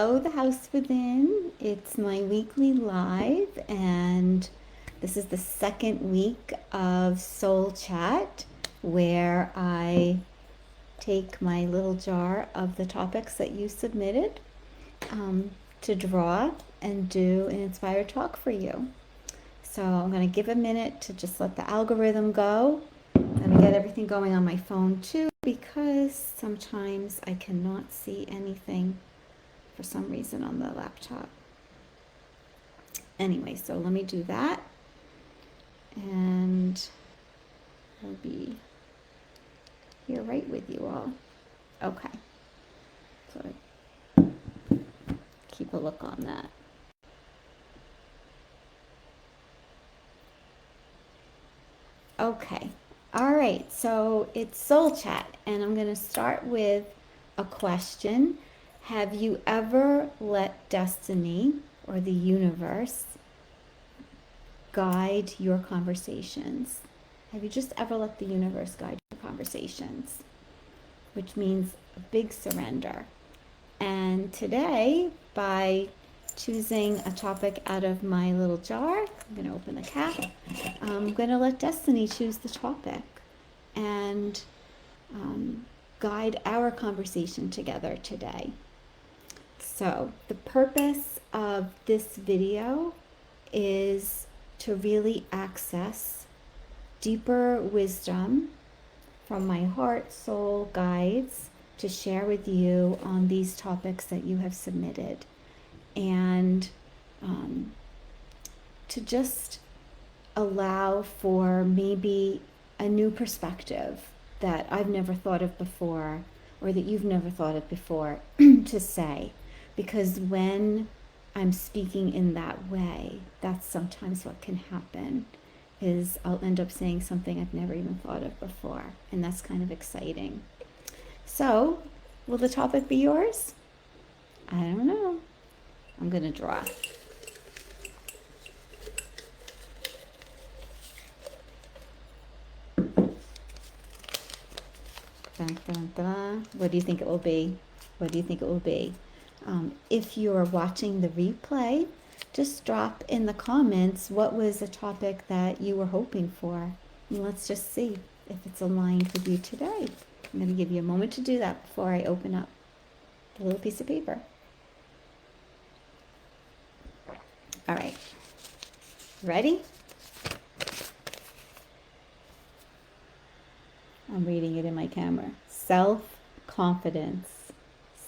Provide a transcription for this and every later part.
Hello, the house within. It's my weekly live, and this is the second week of Soul Chat, where I take my little jar of the topics that you submitted to draw and do an inspired talk for you. So I'm going to give a minute to just let the algorithm go. I'm going to get everything going on my phone too, because sometimes I cannot see anything for some reason on the laptop. Anyway, so let me do that, and I'll be here right with you all. Okay, so keep a look on that. Okay, all right, so it's Soul Chat, and I'm going to start with a question. Have you ever let destiny or the universe guide your conversations? Have you just ever let the universe guide your conversations? Which means a big surrender. And today, by choosing a topic out of my little jar, I'm going to open the cap. I'm going to let destiny choose the topic and guide our conversation together today. So the purpose of this video is to really access deeper wisdom from my heart, soul guides to share with you on these topics that you have submitted, and to just allow for maybe a new perspective that I've never thought of before, or that you've never thought of before to say. Because when I'm speaking in that way, that's sometimes what can happen, is I'll end up saying something I've never even thought of before, and that's kind of exciting. So, will the topic be yours? I don't know. I'm going to draw. Dun, dun, dun. What do you think it will be? What do you think it will be? If you're watching the replay, just drop in the comments what was a topic that you were hoping for. And let's just see if it's aligned with you today. I'm going to give you a moment to do that before I open up the little piece of paper. All right. Ready? I'm reading it in my camera. Self-confidence.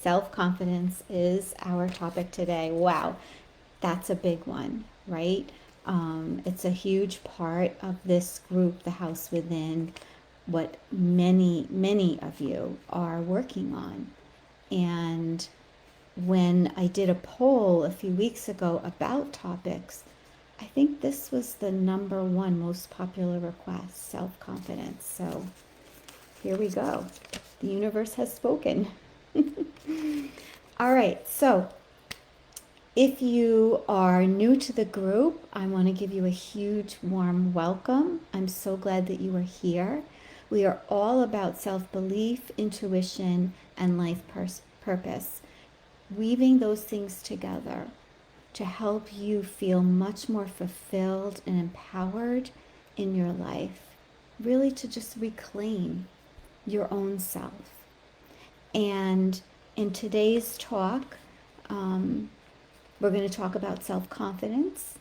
Self-confidence is our topic today. Wow, that's a big one, right? It's a huge part of this group, The House Within, what many of you are working on. And when I did a poll a few weeks ago about topics, I think this was the #1 most popular request, self-confidence. So here we go. The universe has spoken. All right, so if you are new to the group, I want to give you a huge warm welcome. I'm so glad that you are here. We are all about self-belief, intuition, and life purpose, weaving those things together to help you feel much more fulfilled and empowered in your life, really to just reclaim your own self. And in today's talk, we're going to talk about self-confidence.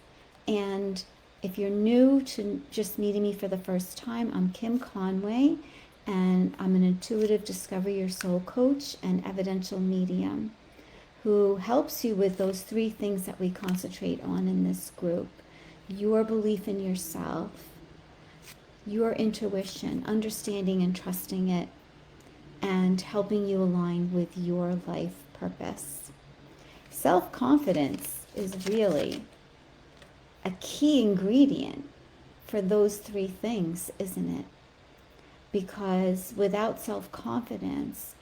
And if you're new to just meeting me for the first time, I'm Kim Conway, and I'm an intuitive Discover Your Soul coach and evidential medium who helps you with those 3 things that we concentrate on in this group: your belief in yourself, your intuition, understanding and trusting it, and helping you align with your life purpose. Self-confidence is really a key ingredient for those 3 things, isn't it? Because without self-confidence,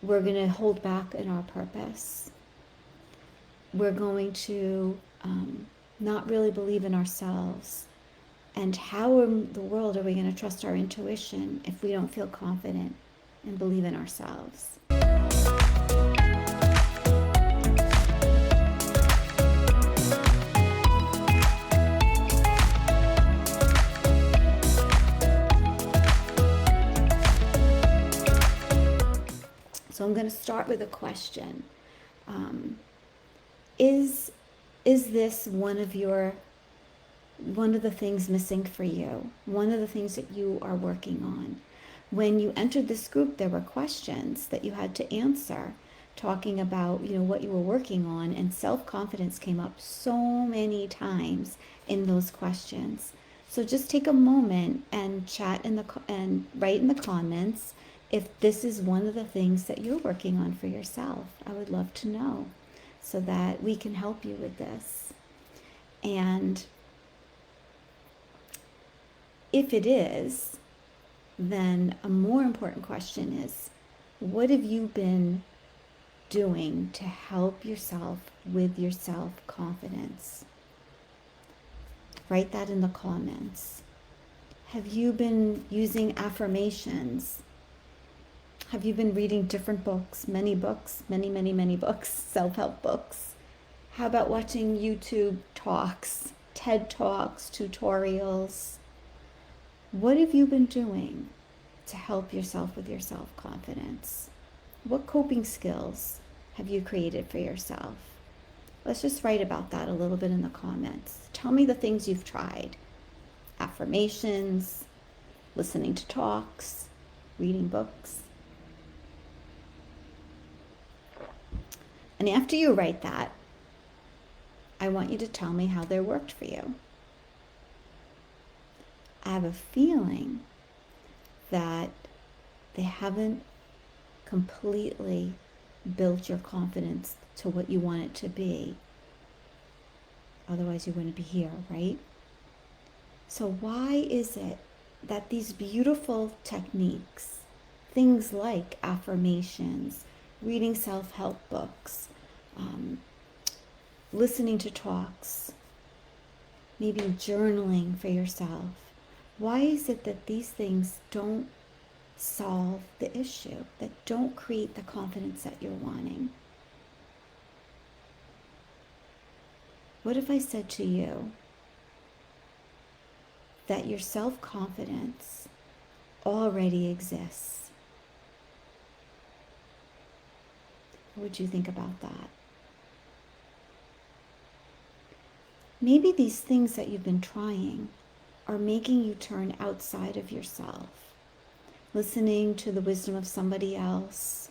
we're going to hold back in our purpose. We're going to not really believe in ourselves. And how in the world are we going to trust our intuition if we don't feel confident and believe in ourselves? going to start with a question. Um, is this one of the things missing for you? One of the things that you are working on? When you entered this group, there were questions that you had to answer, talking about, what you were working on, and self-confidence came up so many times in those questions. So just take a moment and chat and write in the comments if this is one of the things that you're working on for yourself. I would love to know so that we can help you with this. And if it is, then a more important question is, what have you been doing to help yourself with your self-confidence? Write that in the comments. Have you been using affirmations? Have you been reading different books, many, many books, self-help books? How about watching YouTube talks, TED Talks, tutorials? What have you been doing to help yourself with your self-confidence? What coping skills have you created for yourself? Let's just write about that a little bit in the comments. Tell me the things you've tried. Affirmations, listening to talks, reading books. And after you write that, I want you to tell me how they worked for you. I have a feeling that they haven't completely built your confidence to what you want it to be. Otherwise, you wouldn't be here, right? So why is it that these beautiful techniques, things like affirmations, reading self-help books, listening to talks, maybe journaling for yourself, why is it that these things don't solve the issue, that don't create the confidence that you're wanting? What if I said to you that your self-confidence already exists? What would you think about that? Maybe these things that you've been trying are making you turn outside of yourself, listening to the wisdom of somebody else,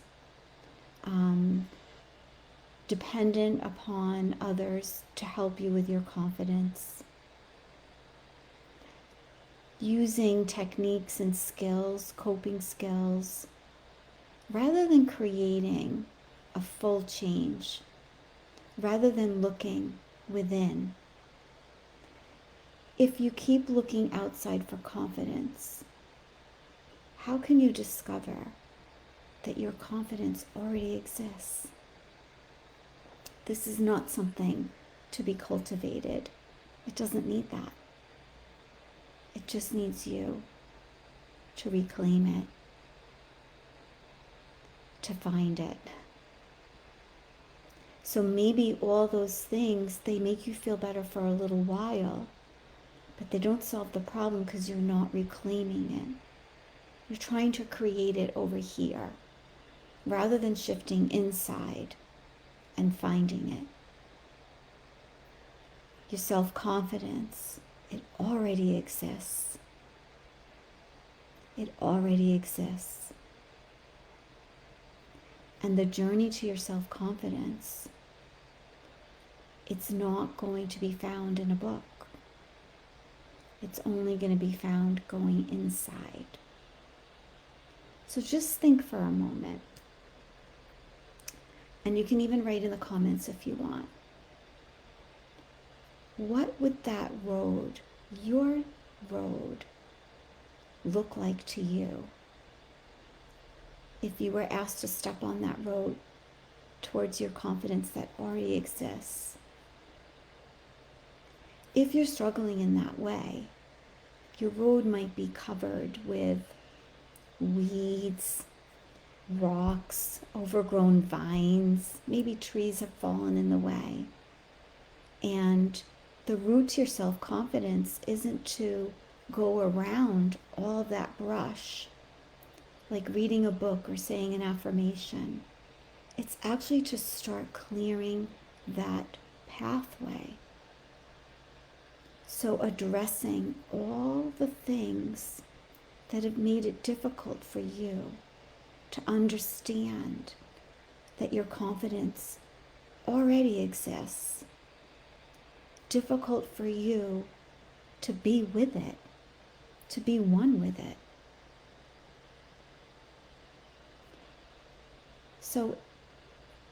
dependent upon others to help you with your confidence, using techniques and skills, coping skills, rather than creating a full change, rather than looking within. If you keep looking outside for confidence, how can you discover that your confidence already exists? This is not something to be cultivated. It doesn't need that. It just needs you to reclaim it, to find it. So maybe all those things, they make you feel better for a little while, but they don't solve the problem because you're not reclaiming it. You're trying to create it over here, rather than shifting inside and finding it. Your self-confidence, it already exists. It already exists. And the journey to your self-confidence, it's not going to be found in a book. It's only going to be found going inside. So just think for a moment. And you can even write in the comments if you want. What would that road, your road, look like to you if you were asked to step on that road towards your confidence that already exists? If you're struggling in that way, your road might be covered with weeds, rocks, overgrown vines, maybe trees have fallen in the way. And the route to your self-confidence isn't to go around all of that brush, like reading a book or saying an affirmation. It's actually to start clearing that pathway. So addressing all the things that have made it difficult for you to understand that your confidence already exists. Difficult for you to be with it, to be one with it. So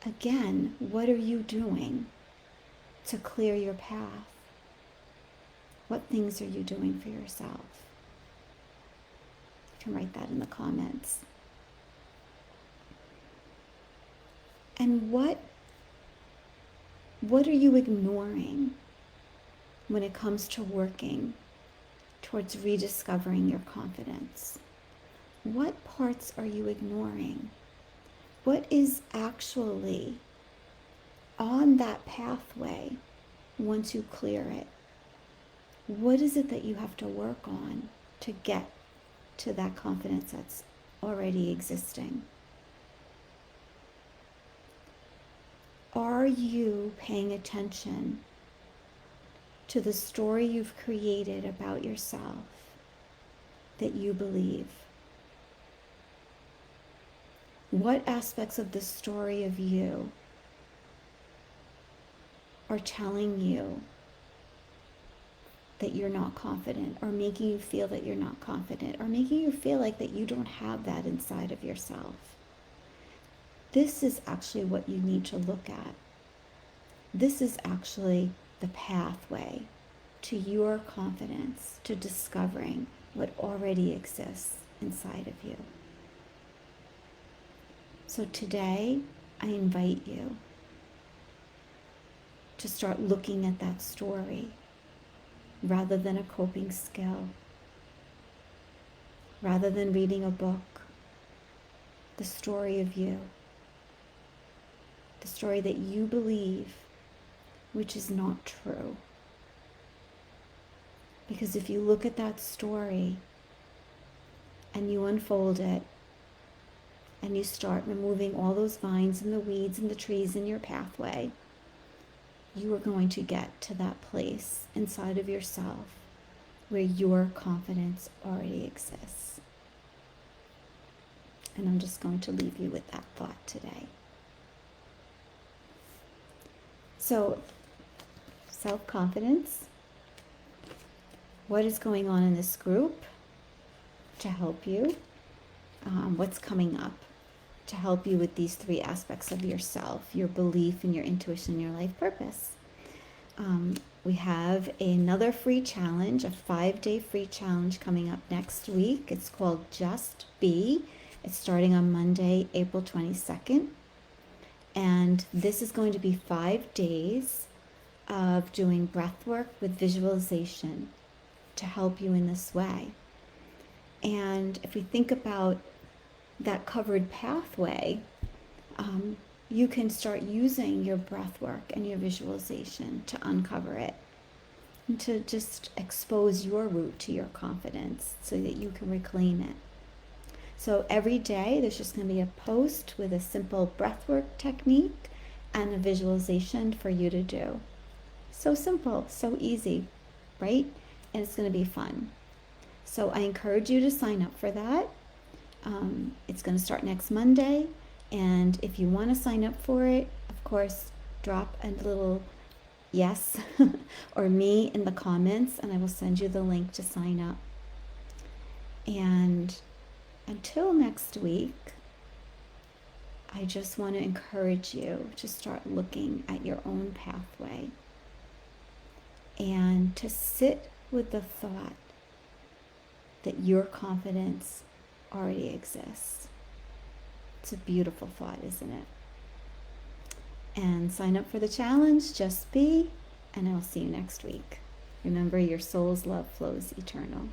again, what are you doing to clear your path? What things are you doing for yourself? You can write that in the comments. And what are you ignoring when it comes to working towards rediscovering your confidence? What parts are you ignoring? What is actually on that pathway once you clear it? What is it that you have to work on to get to that confidence that's already existing? Are you paying attention to the story you've created about yourself that you believe? What aspects of the story of you are telling you that you're not confident, or making you feel that you're not confident, or making you feel like that you don't have that inside of yourself? This is actually what you need to look at. This is actually the pathway to your confidence, to discovering what already exists inside of you. So today, I invite you to start looking at that story rather than a coping skill, rather than reading a book, the story of you, the story that you believe, which is not true. Because if you look at that story and you unfold it and you start removing all those vines and the weeds and the trees in your pathway, you are going to get to that place inside of yourself where your confidence already exists. And I'm just going to leave you with that thought today. So, self-confidence. What is going on in this group to help you? What's coming up to help you with these three aspects of yourself: your belief and your intuition and your life purpose. We have another free challenge, a 5-day free challenge coming up next week. It's called Just Be. It's starting on Monday, April 22nd. And this is going to be 5 days of doing breath work with visualization to help you in this way. And if we think about that covered pathway, you can start using your breath work and your visualization to uncover it and to just expose your route to your confidence so that you can reclaim it. So every day there's just going to be a post with a simple breathwork technique and a visualization for you to do. So simple, so easy, right? And it's going to be fun. So I encourage you to sign up for that. It's going to start next Monday. And if you want to sign up for it, of course, drop a little yes or me in the comments, and I will send you the link to sign up. And until next week, I just want to encourage you to start looking at your own pathway and to sit with the thought that your confidence already exists. It's a beautiful thought, isn't it? And sign up for the challenge, Just Be, and I'll see you next week. Remember, your soul's love flows eternal.